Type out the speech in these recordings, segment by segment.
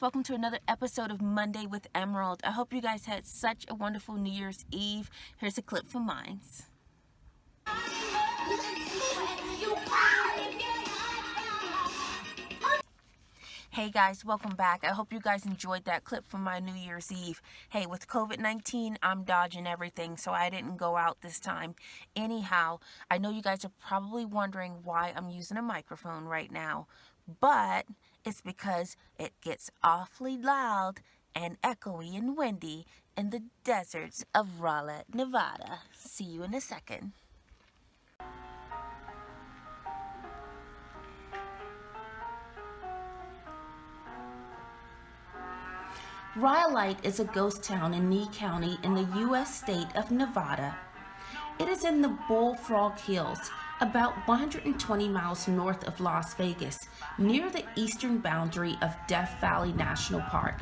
welcome to another episode of Monday with Emerald. I hope you guys had such a wonderful New Year's Eve. Here's a clip from mine. Hey guys, welcome back. I hope you guys enjoyed that clip from my New Year's Eve. Hey, with COVID-19, I'm dodging everything, so I didn't go out this time. Anyhow, I know you guys are probably wondering why I'm using a microphone right now, but it's because it gets awfully loud and echoey and windy in the deserts of Rhyolite, Nevada. See you in a second. Rhyolite is a ghost town in Lee County in the U.S. state of Nevada. It is in the Bullfrog Hills, about 120 miles north of Las Vegas, near the eastern boundary of Death Valley National Park.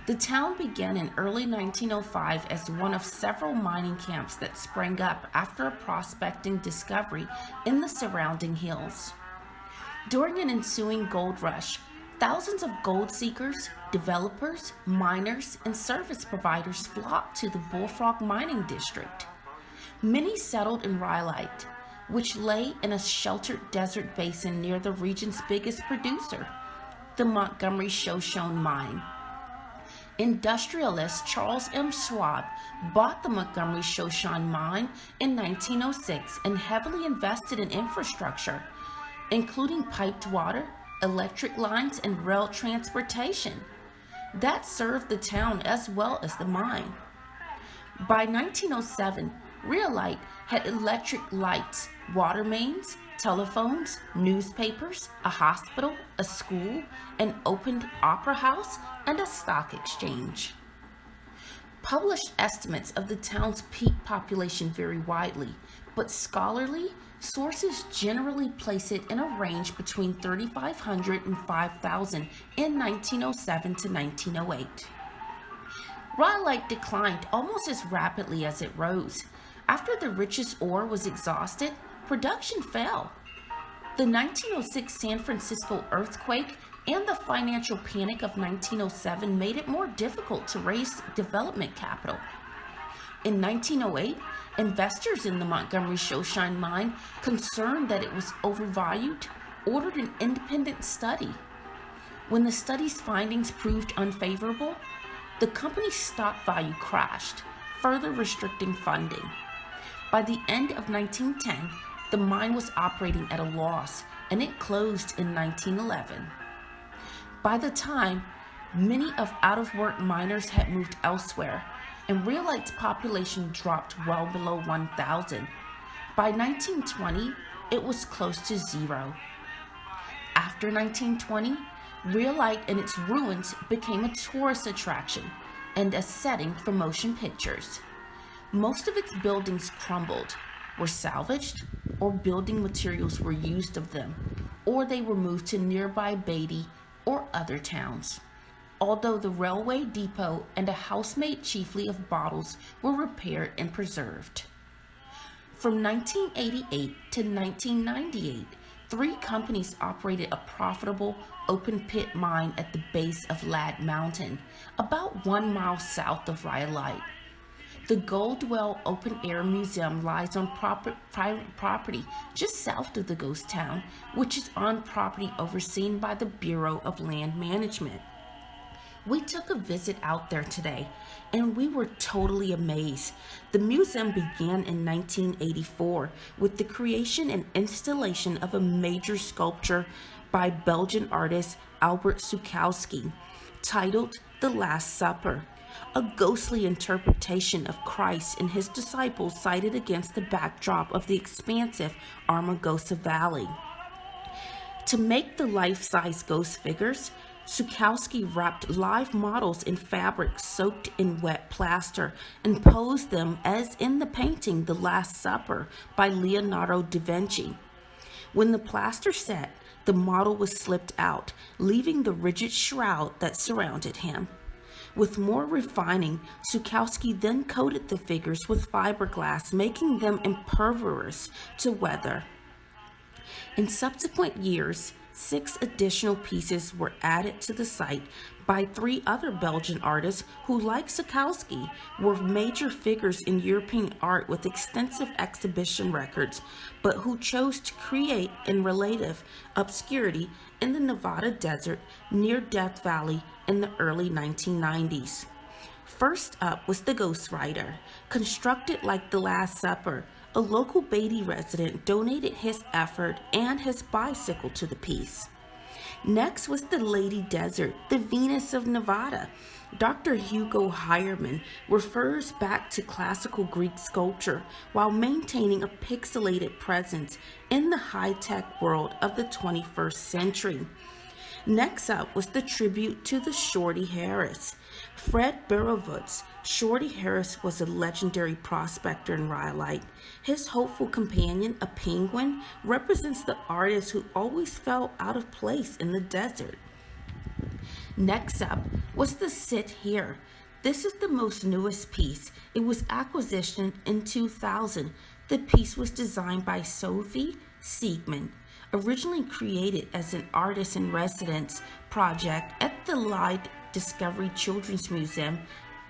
The town began in early 1905 as one of several mining camps that sprang up after a prospecting discovery in the surrounding hills. During an ensuing gold rush, thousands of gold seekers, developers, miners, and service providers flocked to the Bullfrog Mining District. Many settled in Rhyolite, which lay in a sheltered desert basin near the region's biggest producer, the Montgomery Shoshone Mine. Industrialist Charles M. Schwab bought the Montgomery Shoshone Mine in 1906 and heavily invested in infrastructure, including piped water, electric lines, and rail transportation that served the town as well as the mine. By 1907, Rhyolite had electric lights, water mains, telephones, newspapers, a hospital, a school, an opened opera house, and a stock exchange. Published estimates of the town's peak population vary widely, but scholarly sources generally place it in a range between 3,500 and 5,000 in 1907 to 1908. Rhyolite declined almost as rapidly as it rose. After the richest ore was exhausted, production fell. The 1906 San Francisco earthquake and the financial panic of 1907 made it more difficult to raise development capital. In 1908, investors in the Montgomery Shoshone Mine, concerned that it was overvalued, ordered an independent study. When the study's findings proved unfavorable, the company's stock value crashed, further restricting funding. By the end of 1910, the mine was operating at a loss, and it closed in 1911. By the time, many of out-of-work miners had moved elsewhere, and Rhyolite's population dropped well below 1,000. By 1920, it was close to zero. After 1920, Rhyolite and its ruins became a tourist attraction and a setting for motion pictures. Most of its buildings crumbled, were salvaged, or building materials were used of them, or they were moved to nearby Beatty or other towns. Although the railway depot and a house made chiefly of bottles were repaired and preserved. From 1988 to 1998, 3 companies operated a profitable open-pit mine at the base of Ladd Mountain, about 1 mile south of Rhyolite. The Goldwell Open Air Museum lies on private property just south of the ghost town, which is on property overseen by the Bureau of Land Management. We took a visit out there today, and we were totally amazed. The museum began in 1984 with the creation and installation of a major sculpture by Belgian artist Albert Szukowski, titled The Last Supper, a ghostly interpretation of Christ and his disciples sighted against the backdrop of the expansive Armagosa Valley. To make the life-size ghost figures, Szukowski wrapped live models in fabric soaked in wet plaster and posed them as in the painting The Last Supper by Leonardo da Vinci. When the plaster set, the model was slipped out, leaving the rigid shroud that surrounded him. With more refining, Szukowski then coated the figures with fiberglass, making them impervious to weather. In subsequent years, 6 additional pieces were added to the site by 3 other Belgian artists who, like Sikowski, were major figures in European art with extensive exhibition records, but who chose to create in relative obscurity in the Nevada desert near Death Valley in the early 1990s. First up was the Ghostwriter. Constructed like the Last Supper, a local Beatty resident donated his effort and his bicycle to the piece. Next was the Lady Desert, the Venus of Nevada. Dr. Hugo Heyermann refers back to classical Greek sculpture while maintaining a pixelated presence in the high-tech world of the 21st century. Next up was the tribute to the Shorty Harris. Fred Burowitz. Shorty Harris was a legendary prospector in Rhyolite. His hopeful companion, a penguin, represents the artist who always felt out of place in the desert. Next up was the Sit Here. This is the most newest piece. It was acquisitioned in 2000. The piece was designed by Sophie Siegman. Originally created as an artist in residence project at the Light Discovery Children's Museum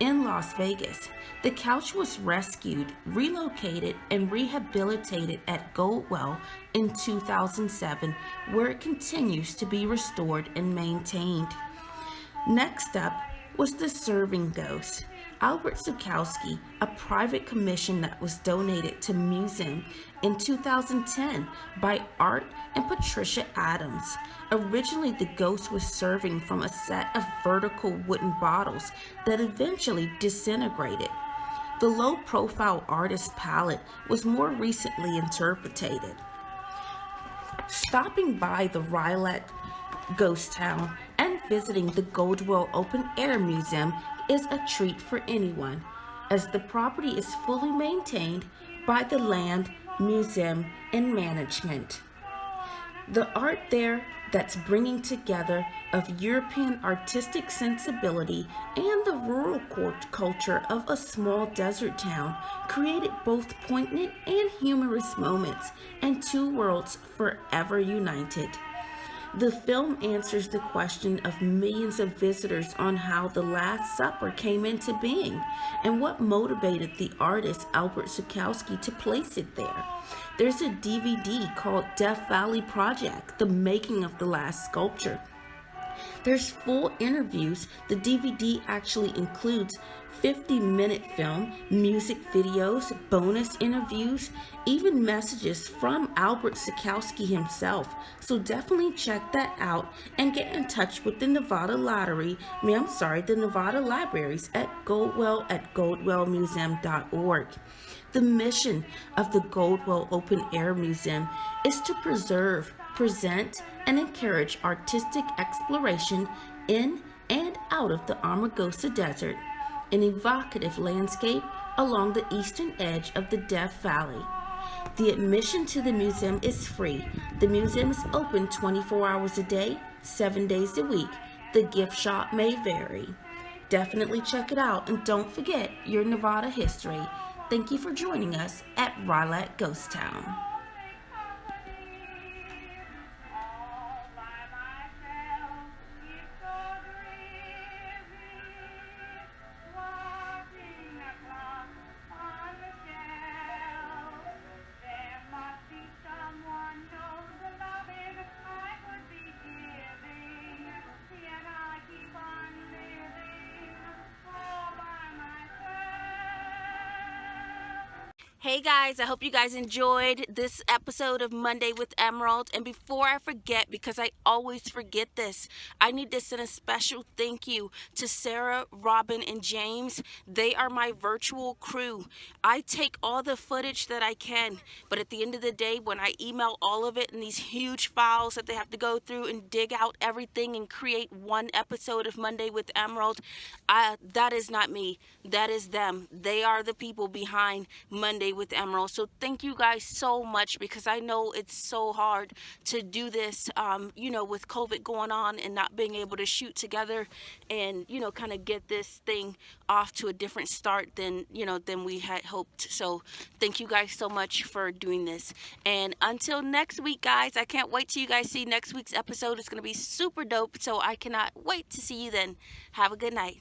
in Las Vegas. The couch was rescued, relocated, and rehabilitated at Goldwell in 2007, where it continues to be restored and maintained. Next up was the Serving Ghost. Albert Sikowski, a private commission that was donated to museum in 2010 by Art and Patricia Adams. Originally, the ghost was serving from a set of vertical wooden bottles that eventually disintegrated. The low-profile artist palette was more recently interpreted. Stopping by the Rhyolite Ghost Town and visiting the Goldwell Open Air Museum is a treat for anyone, as the property is fully maintained by the Land, Museum, and Management. The art there that's bringing together of European artistic sensibility and the rural culture of a small desert town created both poignant and humorous moments and two worlds forever united. The film answers the question of millions of visitors on how the Last Supper came into being and what motivated the artist Albert Sikowski to place it there. There's a DVD called Death Valley Project, The Making of the Last Sculpture. There's full interviews. The DVD actually includes 50-minute film, music videos, bonus interviews, even messages from Albert Sikowski himself. So definitely check that out and get in touch with the Nevada Nevada Libraries at goldwellmuseum.org. The mission of the Goldwell Open Air Museum is to preserve, present, and encourage artistic exploration in and out of the Amargosa Desert, an evocative landscape along the eastern edge of the Death Valley. The admission to the museum is free. The museum is open 24 hours a day, 7 days a week. The gift shop may vary. Definitely check it out, and don't forget your Nevada history. Thank you for joining us at Rhyolite Ghost Town. Hey guys, I hope you guys enjoyed this episode of Monday with Emerald. And before I forget, because I always forget this, I need to send a special thank you to Sarah, Robin, and James. They are my virtual crew. I take all the footage that I can, but at the end of the day, when I email all of it in these huge files that they have to go through and dig out everything and create one episode of Monday with Emerald, that is not me. That is them. They are the people behind Monday with Emerald. So thank you guys so much, because I know it's so hard to do this, you know, with COVID going on and not being able to shoot together and, you know, kind of get this thing off to a different start than, you know, than we had hoped. So thank you guys so much for doing this. And until next week, guys, I can't wait till you guys see next week's episode. It's going to be super dope. So I cannot wait to see you then. Have a good night.